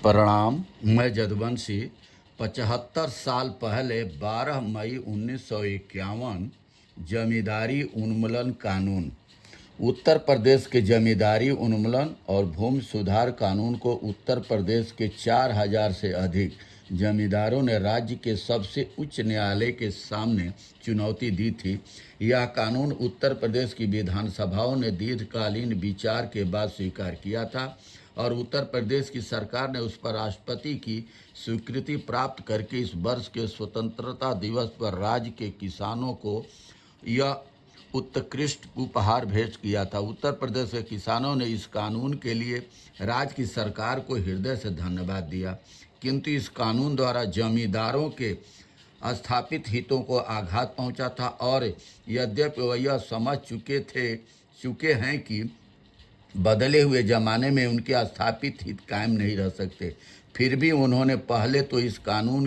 प्रणाम। मैं जदुवंशी 75 साल पहले 12 मई 1951 जमींदारी उन्मूलन कानून, उत्तर प्रदेश के जमींदारी उन्मूलन और भूमि सुधार कानून को उत्तर प्रदेश के 4000 से अधिक जमींदारों ने राज्य के सबसे उच्च न्यायालय के सामने चुनौती दी थी। यह कानून उत्तर प्रदेश की विधानसभाओं ने दीर्घकालीन विचार के बाद स्वीकार किया था और उत्तर प्रदेश की सरकार ने उस पर राष्ट्रपति की स्वीकृति प्राप्त करके इस वर्ष के स्वतंत्रता दिवस पर राज्य के किसानों को यह उत्कृष्ट उपहार भेंट किया था। उत्तर प्रदेश के किसानों ने इस कानून के लिए राज्य की सरकार को हृदय से धन्यवाद दिया, किंतु इस कानून द्वारा जमींदारों के स्थापित हितों को आघात पहुंचा था और यद्यपि वह यह समझ चुके हैं कि बदले हुए ज़माने में उनके स्थापित हित कायम नहीं रह सकते, फिर भी उन्होंने पहले तो इस कानून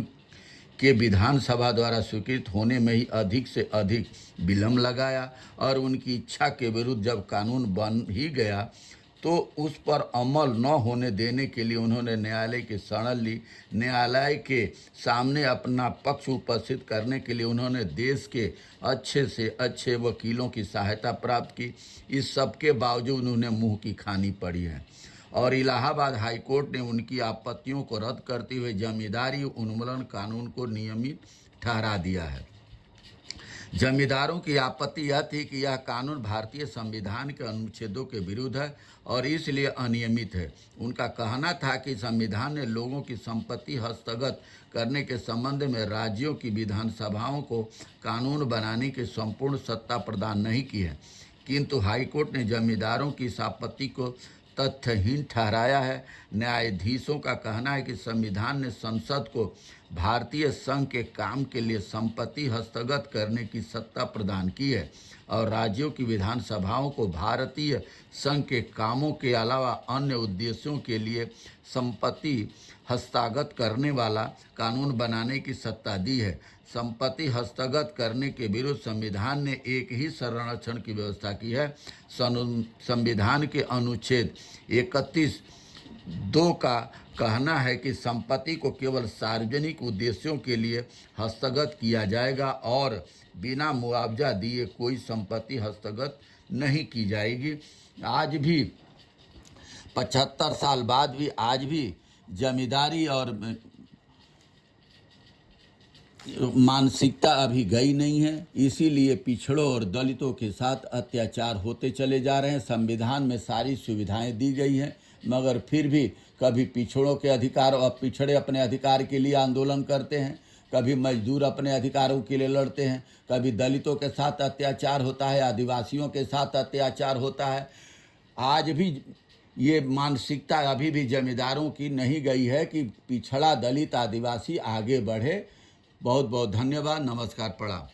के विधानसभा द्वारा स्वीकृत होने में ही अधिक से अधिक विलम्ब लगाया और उनकी इच्छा के विरुद्ध जब कानून बन ही गया तो उस पर अमल न होने देने के लिए उन्होंने न्यायालय की शरण ली। न्यायालय के सामने अपना पक्ष उपस्थित करने के लिए उन्होंने देश के अच्छे से अच्छे वकीलों की सहायता प्राप्त की। इस सब के बावजूद उन्हें मुंह की खानी पड़ी है और इलाहाबाद हाई कोर्ट ने उनकी आपत्तियों को रद्द करते हुए जमींदारी उन्मूलन कानून को नियमित ठहरा दिया है। जमींदारों की आपत्ति यह थी कि यह कानून भारतीय संविधान के अनुच्छेदों के विरुद्ध है और इसलिए अनियमित है। उनका कहना था कि संविधान ने लोगों की संपत्ति हस्तगत करने के संबंध में राज्यों की विधानसभाओं को कानून बनाने की संपूर्ण सत्ता प्रदान नहीं की है, किंतु हाईकोर्ट ने जमींदारों की इस आपत्ति को तथ्यहीन ठहराया है। न्यायाधीशों का कहना है कि संविधान ने संसद को भारतीय संघ के काम के लिए संपत्ति हस्तगत करने की सत्ता प्रदान की है और राज्यों की विधानसभाओं को भारतीय संघ के कामों के अलावा अन्य उद्देश्यों के लिए संपत्ति हस्तगत करने वाला कानून बनाने की सत्ता दी है। संपत्ति हस्तगत करने के विरुद्ध संविधान ने एक ही संरक्षण की व्यवस्था की है। संविधान के अनुच्छेद 31(2) का कहना है कि संपत्ति को केवल सार्वजनिक उद्देश्यों के लिए हस्तगत किया जाएगा और बिना मुआवजा दिए कोई संपत्ति हस्तगत नहीं की जाएगी। आज भी 75 साल बाद भी आज भी जमींदारी और मानसिकता अभी गई नहीं है, इसीलिए पिछड़ों और दलितों के साथ अत्याचार होते चले जा रहे हैं। संविधान में सारी सुविधाएं दी गई हैं, मगर फिर भी कभी पिछड़ों के अधिकार और पिछड़े अपने अधिकार के लिए आंदोलन करते हैं, कभी मजदूर अपने अधिकारों के लिए लड़ते हैं, कभी दलितों के साथ अत्याचार होता है, आदिवासियों के साथ अत्याचार होता है। आज भी ये मानसिकता अभी भी जमींदारों की नहीं गई है कि पिछड़ा दलित आदिवासी आगे बढ़े। बहुत बहुत धन्यवाद। नमस्कार, प्रणाम।